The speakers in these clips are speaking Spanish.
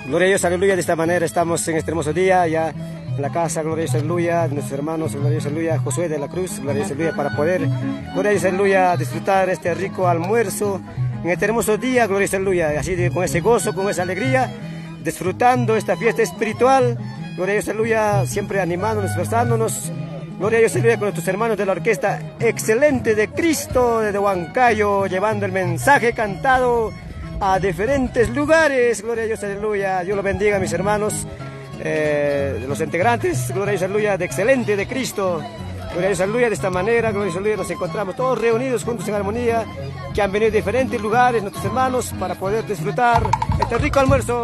Gloria a Dios, aleluya. De esta manera estamos en este hermoso día, ya en la casa, gloria a Dios, aleluya, de nuestros hermanos, gloria a Dios, aleluya, Josué de la Cruz, gloria a Dios, aleluya, para poder, gloria a Dios, aleluya, disfrutar este rico almuerzo en este hermoso día, gloria a Dios, aleluya, así con ese gozo, con esa alegría, disfrutando esta fiesta espiritual, gloria a Dios, aleluya, siempre animándonos, esforzándonos, gloria a Dios, aleluya, con nuestros hermanos de la orquesta excelente de Cristo de Huancayo, llevando el mensaje cantado a diferentes lugares, gloria a Dios, aleluya. Dios los bendiga, mis hermanos, de los integrantes, gloria a Dios, aleluya, de excelente de Cristo, gloria a Dios, aleluya. De esta manera, gloria a Dios, aleluya, nos encontramos todos reunidos juntos en armonía, que han venido de diferentes lugares, nuestros hermanos, para poder disfrutar este rico almuerzo.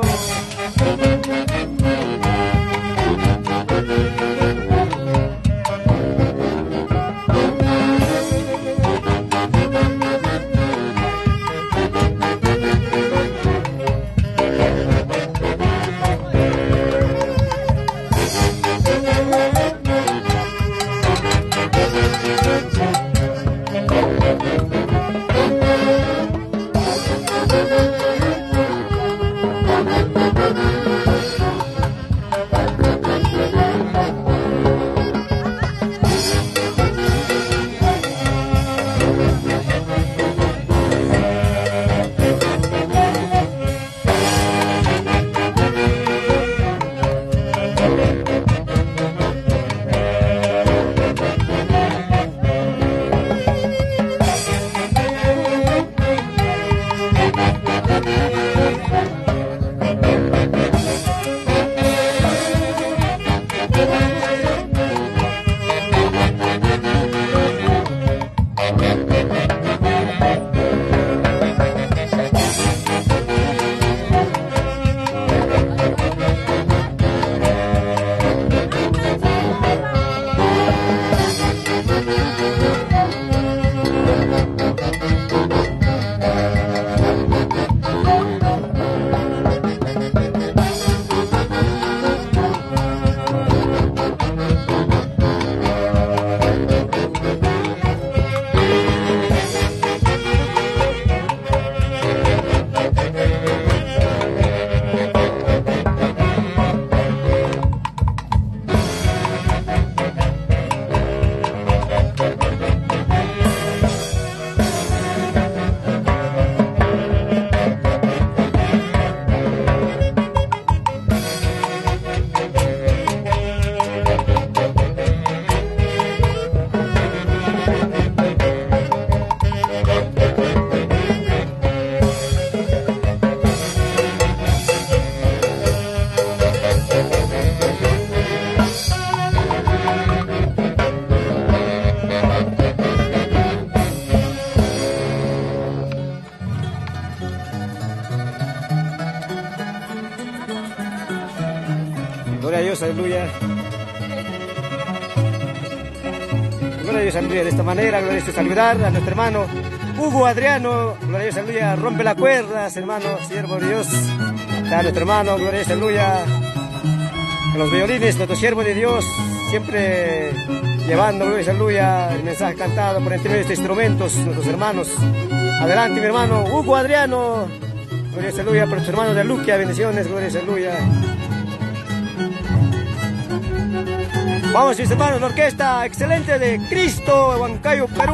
Gloria a Dios, aleluya. Gloria a Dios, aleluya. De esta manera, gloria a Dios, saludar a nuestro hermano Hugo Adriano. Gloria a Dios, aleluya. Rompe las cuerdas, hermano, siervo de Dios. Está nuestro hermano, gloria a Dios, aleluya. Con los violines, nuestro siervo de Dios, siempre llevando, gloria a Dios, aleluya, el mensaje cantado por entre de estos instrumentos, nuestros hermanos. Adelante, mi hermano Hugo Adriano. Gloria a Dios, aleluya, por nuestros hermanos de Luquia, bendiciones, gloria a Dios, aleluya. Vamos, mis hermanos, la orquesta excelente de Cristo, Huancayo, Perú.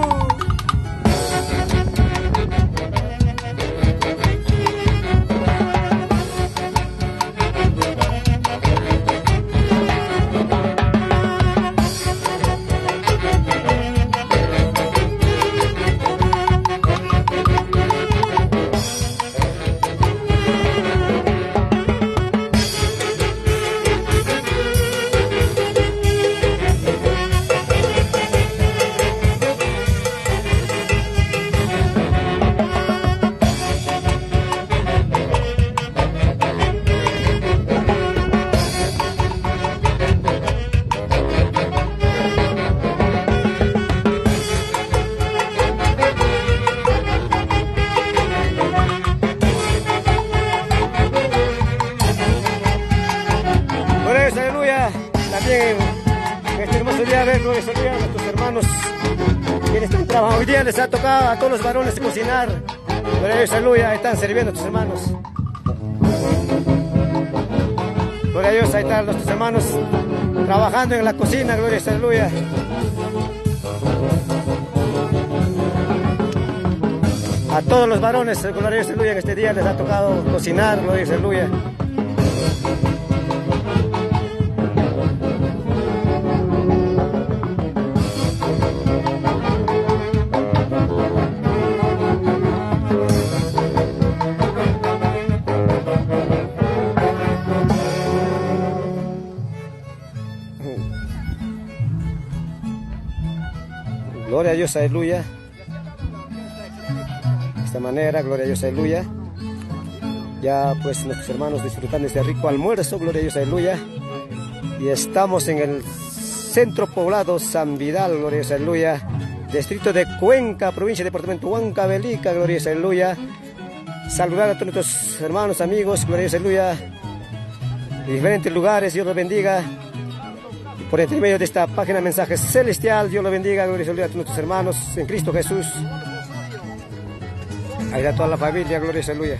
También en este hermoso día, ver, gloria a nuestros hermanos quienes están trabajando. Hoy día les ha tocado a todos los varones cocinar. Gloria a Dios, aleluya, están sirviendo a tus hermanos. Gloria a Dios, ahí están nuestros hermanos trabajando en la cocina, gloria a Dios, aleluya. A todos los varones, gloria a Dios, aleluya, en este día les ha tocado cocinar, gloria a Dios, aleluya. Gloria a Dios, aleluya. De esta manera, gloria a Dios, aleluya. Ya pues nuestros hermanos disfrutando de este rico almuerzo, gloria a Dios, aleluya. Y estamos en el centro poblado San Vidal, gloria a Dios, aleluya. Distrito de Cuenca, provincia, departamento Huancavelica, gloria a Dios, aleluya. Saludar a todos nuestros hermanos, amigos, gloria a Dios, aleluya. De diferentes lugares, Dios los bendiga. Por entre medio de esta página Mensajes Celestial, Dios los bendiga, gloria a Dios, aleluya, a todos nuestros hermanos en Cristo Jesús. Ahí está toda la familia, gloria a Dios, aleluya.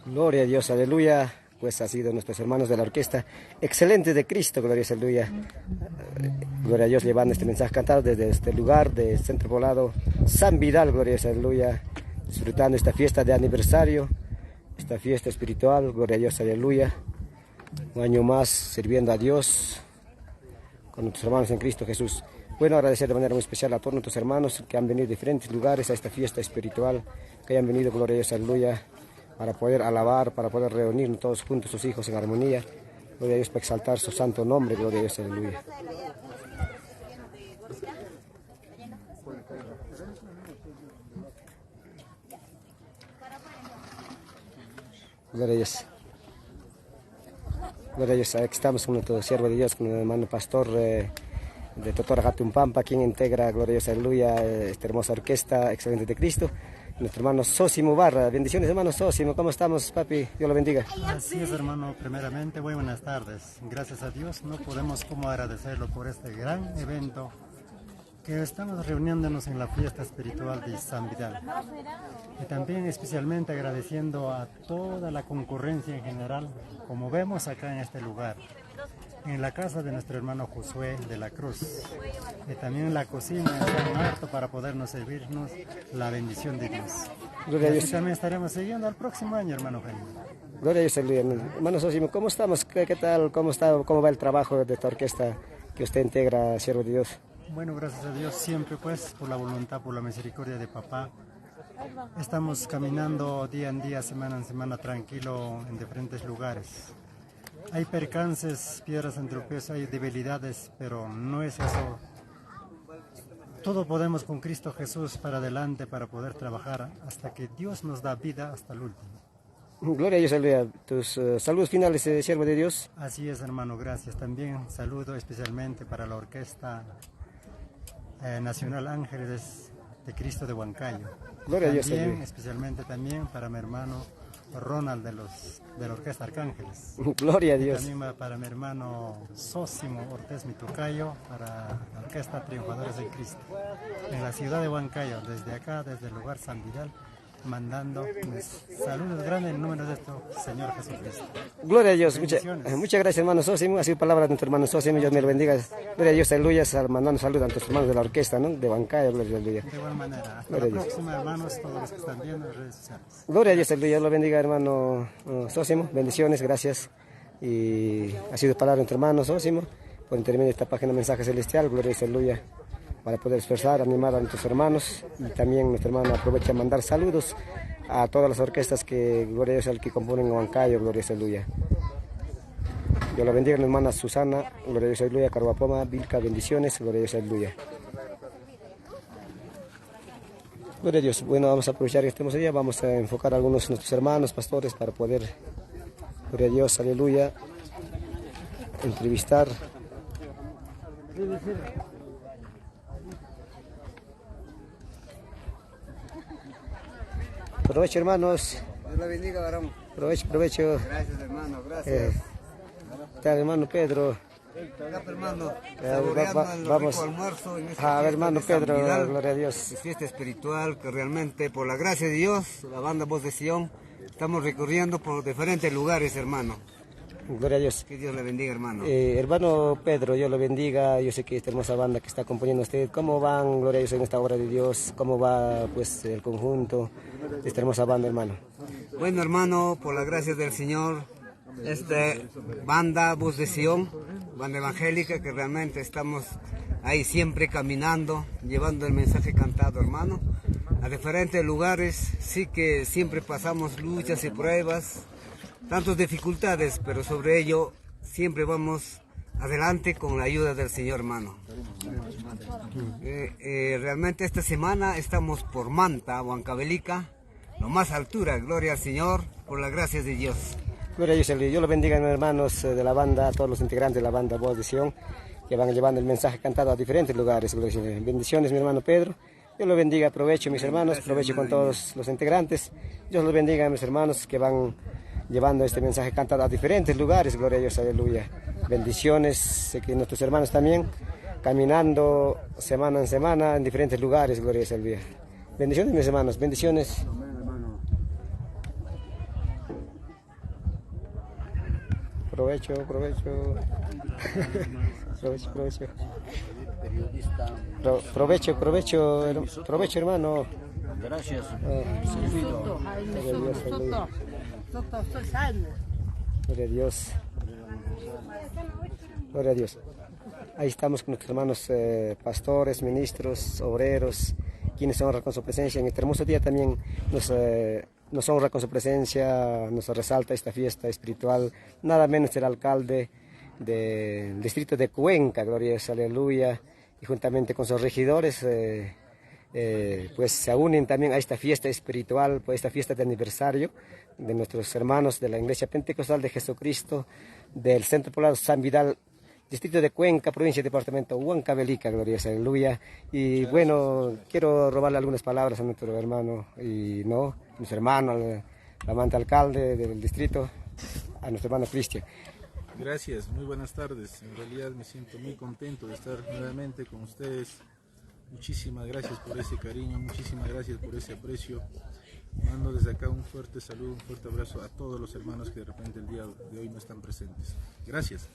Gloria a Dios, aleluya. Pues ha sido nuestros hermanos de la orquesta Excelente de Cristo, gloria a Dios, aleluya. Gloria a Dios, llevando este mensaje cantado desde este lugar de Centro Poblado San Vidal, gloria a Dios, aleluya. Disfrutando esta fiesta de aniversario, esta fiesta espiritual, gloria a Dios, aleluya. Un año más sirviendo a Dios con nuestros hermanos en Cristo Jesús. Bueno, agradecer de manera muy especial a todos nuestros hermanos que han venido de diferentes lugares a esta fiesta espiritual, que hayan venido, gloria a Dios, aleluya, para poder alabar, para poder reunirnos todos juntos, sus hijos en armonía. Gloria a Dios, para exaltar su santo nombre, gloria a Dios, aleluya. Gloria a Dios. Gloria a Dios, aquí estamos con nuestro siervo de Dios, con el hermano pastor de Totora Jatumpampa, quien integra, gloria a Dios, aleluya, esta hermosa orquesta Excelente de Cristo. Nuestro hermano Sosimo Barra. Bendiciones, hermano Sosimo. ¿Cómo estamos, papi? Dios lo bendiga. Así es, hermano. Primeramente, muy buenas tardes. Gracias a Dios, no podemos como agradecerlo por este gran evento que estamos reuniéndonos en la fiesta espiritual de San Vidal. Y también especialmente agradeciendo a toda la concurrencia en general, como vemos acá en este lugar, en la casa de nuestro hermano Josué de la Cruz, y también en la cocina de San Marto para podernos servirnos la bendición de Dios. Gloria a Dios. Y también estaremos siguiendo al próximo año, hermano Jaime. Gloria a Dios, aleluya. Hermano Sosimo, ¿cómo estamos? ¿Qué tal? ¿Cómo va el trabajo de esta orquesta que usted integra, siervo de Dios? Bueno, gracias a Dios, siempre pues por la voluntad, por la misericordia de papá. Estamos caminando día en día, semana en semana, tranquilo en diferentes lugares. Hay percances, piedras en tropiezo, hay debilidades, pero no es eso todo podemos con Cristo Jesús para adelante, para poder trabajar hasta que Dios nos da vida hasta el último. Gloria a Dios, aleluya. Tus saludos finales, siervo de Dios. Así es, hermano, gracias. También saludo especialmente para la Orquesta Nacional Ángeles de Cristo de Huancayo. Gloria a Dios, También, aleluya. especialmente también para mi hermano Ronald de la Orquesta Arcángeles. Gloria a Dios. También para mi hermano Sósimo Ortiz Mitucayo, para la Orquesta Triunfadores de Cristo. En la ciudad de Huancayo, desde acá, desde el lugar San Vidal, mandando mis saludos grandes en nombre de nuestro Señor Jesucristo. Gloria a Dios. Bendiciones. Muchas gracias, hermano Sósimo. Ha sido palabra de nuestro hermano Sósimo. Dios me lo bendiga. Gloria a Dios, aleluya. Mandando saludos a nuestros hermanos de la orquesta, ¿no? De Huancayo, gloria a Dios. De igual manera, hasta Gloria a la Dios. próxima, hermanos, todos los que están viendo en redes sociales. Gloria a Dios, aleluya. Dios lo bendiga, hermano Sósimo. Bendiciones, gracias. Y ha sido palabra de nuestro hermano Sósimo por intermedio de esta página Mensaje Celestial. Gloria a Dios, aleluya. Para poder expresar, animar a nuestros hermanos. Y también nuestro hermano aprovecha a mandar saludos a todas las orquestas que, gloria a Dios, al que componen Huancayo, gloria a Dios, aleluya. Dios la bendiga, mi hermana Susana, gloria a Dios, aleluya, Carhuapoma, Vilca, bendiciones, gloria a Dios, aleluya. Gloria a Dios. Bueno, vamos a aprovechar este hermoso día, vamos a enfocar a algunos de nuestros hermanos, pastores, para poder, gloria a Dios, aleluya, entrevistar. Provecho, hermanos. Dios la bendiga, varón. Provecho, provecho. Gracias, hermano, gracias. Tal, hermano Pedro. Acá, hermano, va- saboreando el vamos. rico almuerzo en esta A ver, fiesta hermano de San Pedro, Vidal. gloria a Dios. Es fiesta espiritual que realmente, por la gracia de Dios, la banda Voz de Sion, estamos recorriendo por diferentes lugares, hermano. Gloria a Dios. Que Dios le bendiga, hermano. Hermano Pedro, Dios lo bendiga. Yo sé que esta hermosa banda que está componiendo usted, ¿cómo van, gloria a Dios, en esta obra de Dios? ¿Cómo va, pues, el conjunto de esta hermosa banda, hermano? Bueno, hermano, por la gracia del Señor, banda Voz de Sion, banda evangélica, que realmente estamos ahí siempre caminando, llevando el mensaje cantado, hermano, a diferentes lugares. Sí que siempre pasamos luchas y pruebas, tantas dificultades, pero sobre ello siempre vamos adelante con la ayuda del Señor, hermano. Realmente esta semana estamos por Manta, Huancavelica, lo más altura, gloria al Señor, por las gracias de Dios. Gloria a Dios, Dios lo bendiga, hermanos de la banda, a todos los integrantes de la banda Voz de Sion, que van llevando el mensaje cantado a diferentes lugares. Gloria a Dios. Bendiciones, mi hermano Pedro. Dios lo bendiga, aprovecho, mis hermanos, aprovecho con todos los integrantes. Dios los bendiga, mis hermanos, que van llevando este mensaje cantado a diferentes lugares. Gloria a Dios, aleluya. Bendiciones, sé que nuestros hermanos también, caminando semana en semana en diferentes lugares. Gloria a Dios, aleluya. Bendiciones, mis hermanos, bendiciones. Provecho, provecho. Provecho, provecho. Provecho, hermano. Gracias. Gloria a Dios. Gloria a Dios. Ahí estamos con nuestros hermanos pastores, ministros, obreros, quienes honran con su presencia. En este hermoso día también nos honra con su presencia, nos resalta esta fiesta espiritual, nada menos el alcalde del distrito de Cuenca, gloria a Dios, aleluya, y juntamente con sus regidores, pues se unen también a esta fiesta espiritual, pues esta fiesta de aniversario de nuestros hermanos de la Iglesia Pentecostal de Jesucristo, del Centro Poblado San Vidal, distrito de Cuenca, provincia y departamento Huancavelica, gloria a Dios, aleluya. Y bueno, quiero robarle algunas palabras a nuestro hermano, y no, nuestro hermano, al amante alcalde del distrito, a nuestro hermano Cristian. Gracias, muy buenas tardes. En realidad me siento muy contento de estar nuevamente con ustedes. Muchísimas gracias por ese cariño, muchísimas gracias por ese aprecio. Mando desde acá un fuerte saludo, un fuerte abrazo a todos los hermanos que de repente el día de hoy no están presentes. Gracias.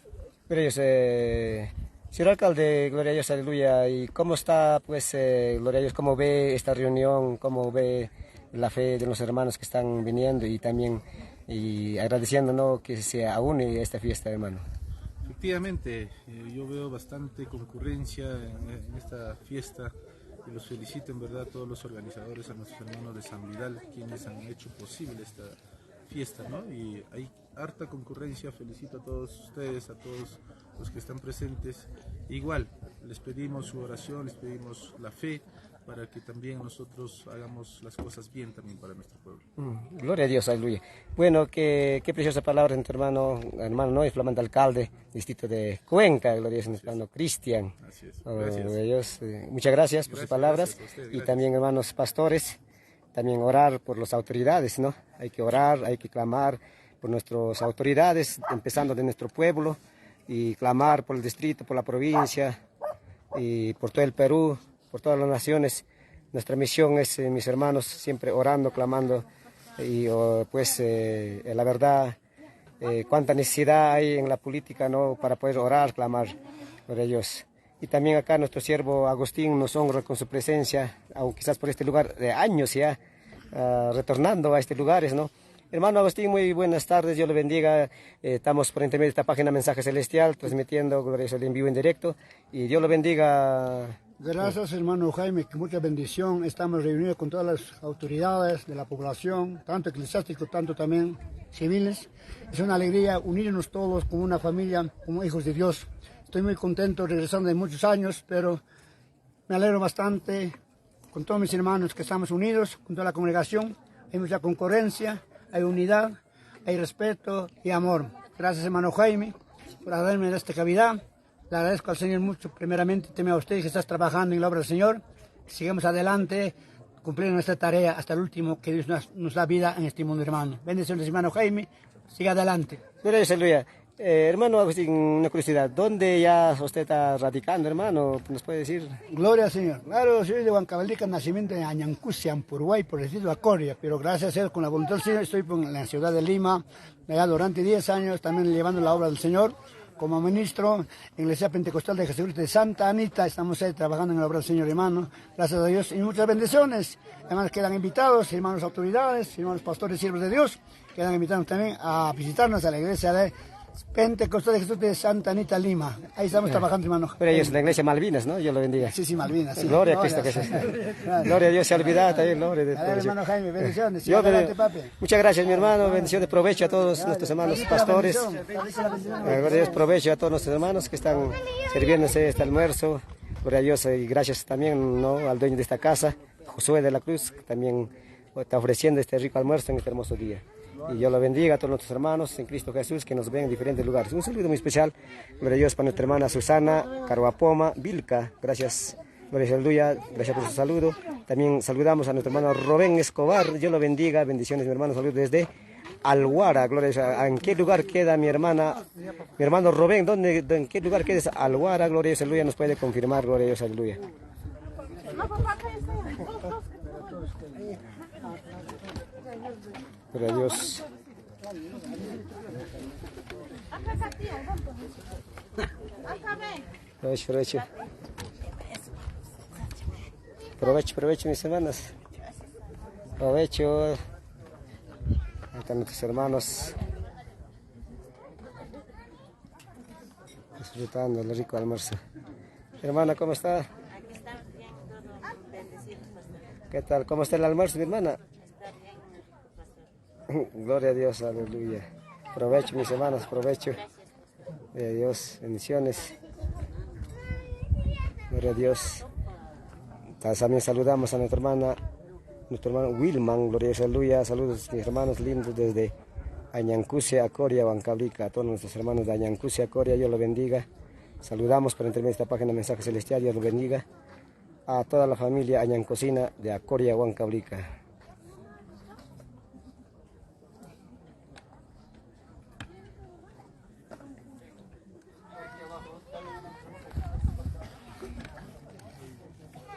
Gloria a Dios, señor alcalde, gloria a Dios, aleluya. ¿Y cómo está, pues, gloria a Dios, cómo ve esta reunión, cómo ve la fe de los hermanos que están viniendo y también y agradeciendo, ¿no?, que se une a esta fiesta, hermano? Efectivamente, yo veo bastante concurrencia en esta fiesta y los felicito en verdad a todos los organizadores, a nuestros hermanos de San Vidal, quienes han hecho posible esta fiesta, ¿no? Y hay harta concurrencia, felicito a todos ustedes, a todos los que están presentes. Igual, les pedimos su oración, les pedimos la fe para que también nosotros hagamos las cosas bien también para nuestro pueblo. Gloria a Dios, aleluya. Bueno, qué preciosa palabra de nuestro hermano, ¿no? El flamante alcalde, distrito de Cuenca, gloria a Dios, nuestro hermano Cristian. Así es, Oh, gracias. gloria a Dios. Muchas gracias por sus palabras. Gracias a usted, Y gracias. también, hermanos pastores, también orar por las autoridades, ¿no? Hay que orar, hay que clamar por nuestras autoridades, empezando de nuestro pueblo, y clamar por el distrito, por la provincia, y por todo el Perú, por todas las naciones. Nuestra misión es, mis hermanos, siempre orando, clamando, y la verdad, cuánta necesidad hay en la política, ¿no? Para poder orar, clamar por ellos. Y también acá nuestro siervo Agustín nos honra con su presencia, aunque quizás por este lugar de años ya, retornando a estos lugares, ¿no? Hermano Agustín, muy buenas tardes, Dios le bendiga. Estamos por intermedio de esta página Mensaje Celestial, transmitiendo glorioso en vivo en directo, y Dios lo bendiga. Gracias, hermano Jaime, que mucha bendición. Estamos reunidos con todas las autoridades de la población, tanto eclesiásticos, tanto también civiles. Es una alegría unirnos todos como una familia, como hijos de Dios. Estoy muy contento regresando de muchos años, pero me alegro bastante con todos mis hermanos que estamos unidos, con toda la congregación. Hay mucha concurrencia, hay unidad, hay respeto y amor. Gracias, hermano Jaime, por darme esta cavidad. Le agradezco al Señor mucho, primeramente, teme a usted que estás trabajando en la obra del Señor. Sigamos adelante, cumpliendo nuestra tarea hasta el último, que Dios nos da vida en este mundo, hermano. Bendiciones, hermano Jaime, siga adelante. Gracias, aleluya. Hermano Agustín, una curiosidad, ¿dónde ya usted está radicando, hermano? ¿Nos puede decir? Gloria al Señor. Claro, soy de Huancavelica, nacimiento en Añancusia, en Uruguay, por el distrito de Acoria, pero gracias a Él, con la voluntad del Señor, estoy en la ciudad de Lima, allá durante 10 años, también llevando la obra del Señor. Como ministro en la Iglesia Pentecostal de Jesucristo de Santa Anita, estamos ahí trabajando en la obra del Señor, hermano. Gracias a Dios y muchas bendiciones. Hermanos, quedan invitados, hermanos autoridades, hermanos pastores, siervos de Dios, quedan invitados también a visitarnos a la Iglesia de Pentecostal de Jesús de Santa Anita, Lima. Ahí estamos trabajando, hermano. Pero ellos, la iglesia Malvinas, ¿no? Dios lo bendiga. Sí, Malvinas. Sí. Gloria a Cristo que es. Gloria a Dios, se olvida también, gloria de Dios. Hermano Jaime, bendiciones. Dios, adelante, papi. Muchas gracias, mi hermano. Bendiciones, provecho a todos nuestros hermanos pastores. Gloria a Dios, provecho a todos nuestros hermanos que están sirviéndose este almuerzo. Gloria a Dios, y gracias también, ¿no?, al dueño de esta casa, Josué de la Cruz, que también está ofreciendo este rico almuerzo en este hermoso día. Y Dios lo bendiga a todos nuestros hermanos en Cristo Jesús que nos ven en diferentes lugares. Un saludo muy especial, gloria a Dios, para nuestra hermana Susana Caruapoma Vilca. Gracias, gloria a Dios, gracias por su saludo. También saludamos a nuestro hermano Rubén Escobar. Dios lo bendiga, bendiciones, mi hermano. Saludos desde Alhuara. Gloria a Dios. ¿En qué lugar queda mi hermano Rubén? ¿En qué lugar queda Alhuara? Gloria a Dios, aleluya. Nos puede confirmar, gloria a Dios, aleluya. Gloria a Dios. Provecho, mis hermanas. Provecho. Ahí están nuestros hermanos disfrutando del rico almuerzo. Hermana, ¿cómo está? ¿Qué tal? ¿Cómo está el almuerzo, mi hermana? Gloria a Dios, aleluya. Provecho, mis hermanos, provecho. Gloria a Dios, bendiciones. Gloria a Dios. También saludamos a nuestro hermano Wilman, gloria a Dios, aleluya. Saludos, mis hermanos lindos desde Añancusia, Acoria, Huancavelica. A todos nuestros hermanos de Añancusia, Acoria, Dios los bendiga. Saludamos por intermedio de esta página Mensaje Celestial, Dios los bendiga. A toda la familia Añancocina de Acoria, Huancavelica.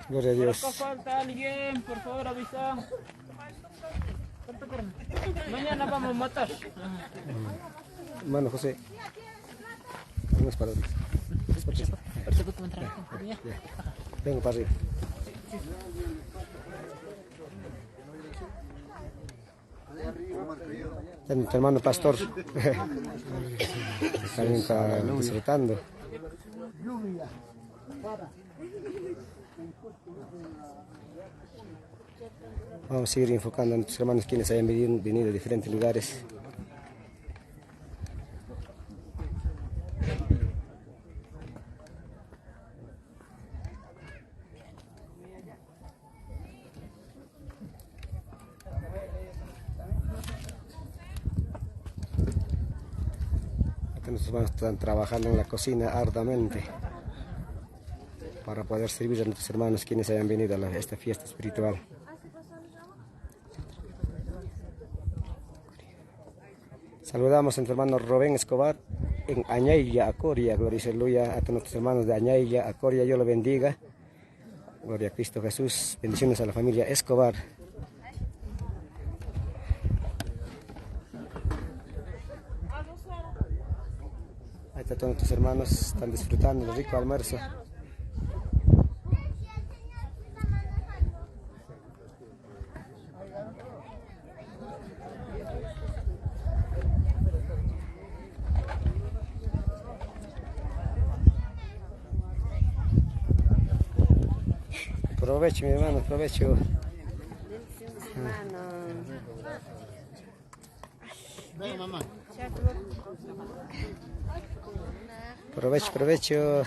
Gloria a Dios. Falta alguien, por favor avisa. Mañana vamos a matar. Hermano José, unas palabras. Vengo para arriba. Nuestro hermano pastor también está disfrutando. Vamos a seguir enfocando a nuestros hermanos quienes hayan venido de diferentes lugares. Nuestros hermanos están trabajando en la cocina arduamente para poder servir a nuestros hermanos quienes hayan venido a esta fiesta espiritual. Saludamos a nuestro hermano Rubén Escobar en Añailla, Acoria. Gloria y aleluya a todos nuestros hermanos de Añailla, Acoria. Dios lo bendiga. Gloria a Cristo Jesús. Bendiciones a la familia Escobar. Ahí están todos nuestros hermanos, están disfrutando del rico almuerzo. Provecho, mi hermano, provecho. Provecho, provecho.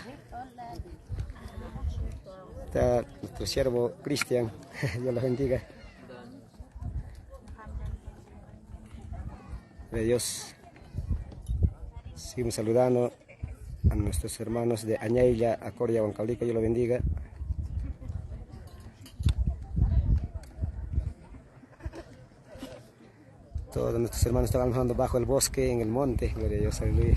Está nuestro siervo Cristian, Dios los bendiga. De Dios. Seguimos saludando a nuestros hermanos de Añailla, Acoria, Huancavelica, Dios los bendiga. Todos nuestros hermanos están trabajando bajo el bosque, en el monte. Gloria a Dios, aleluya.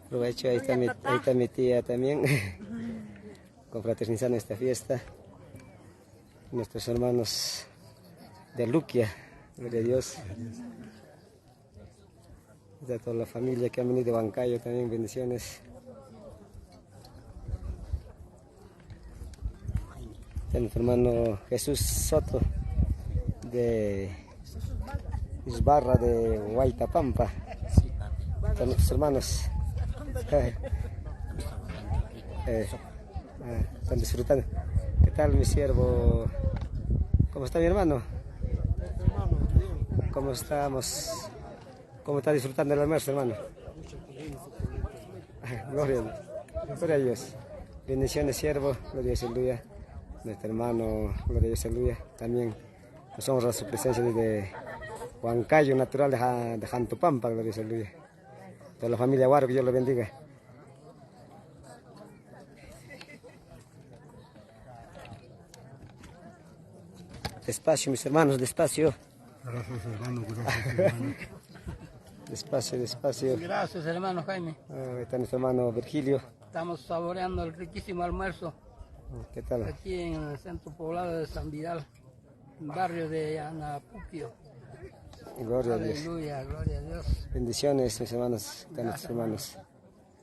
Aprovecho, ahí está mi tía también, confraternizando esta fiesta. Nuestros hermanos de Luquia, gloria a Dios. De toda la familia que ha venido de Huancayo también, bendiciones. Está nuestro hermano Jesús Soto de Isbarra de Huaytapampa. Están nuestros hermanos. Están disfrutando. ¿Qué tal, mi siervo? ¿Cómo está mi hermano? ¿Cómo estamos? ¿Cómo está disfrutando el almuerzo, hermano? Gloria a Dios. Bendiciones, siervo. Gloria a Dios, aleluya. Nuestro hermano, gloria a Dios, aleluya. También nos honra su presencia desde Huancayo, natural de Jantupampa, gloria a Dios, aleluya. Toda la familia Guaro, que Dios los bendiga. Despacio, mis hermanos, despacio. Gracias, hermano. Gracias, hermano. Despacio, despacio. Gracias, hermano Jaime. Ahí está nuestro hermano Virgilio. Estamos saboreando el riquísimo almuerzo ¿Qué tal? aquí en el centro poblado de San Vidal, barrio de Anapuquio. Gloria a Dios. Aleluya, gloria a Dios. Bendiciones, mis hermanos, a nuestros hermanos.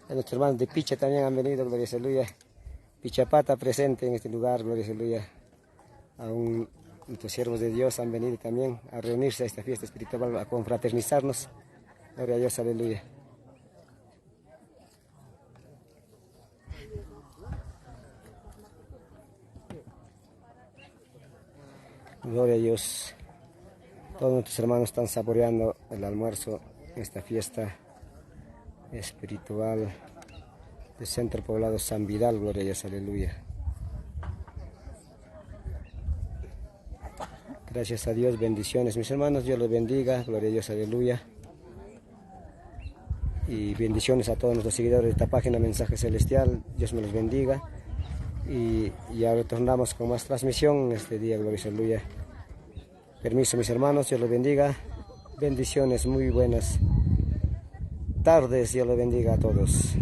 A nuestros hermanos de Picha también han venido, gloria a aleluya. Pichapata presente en este lugar, gloria a aleluya. Aún nuestros siervos de Dios han venido también a reunirse a esta fiesta espiritual, a confraternizarnos. Gloria a Dios, aleluya. Gloria a Dios. Todos nuestros hermanos están saboreando el almuerzo en esta fiesta espiritual del centro poblado San Vidal, gloria a Dios, aleluya. Gracias a Dios, bendiciones, mis hermanos, Dios los bendiga, gloria a Dios, aleluya. Y bendiciones a todos nuestros seguidores de esta página Mensaje Celestial, Dios me los bendiga. Y ya retornamos con más transmisión este día, gloria a Dios, aleluya. Permiso, mis hermanos, Dios los bendiga. Bendiciones, muy buenas tardes, Dios los bendiga a todos.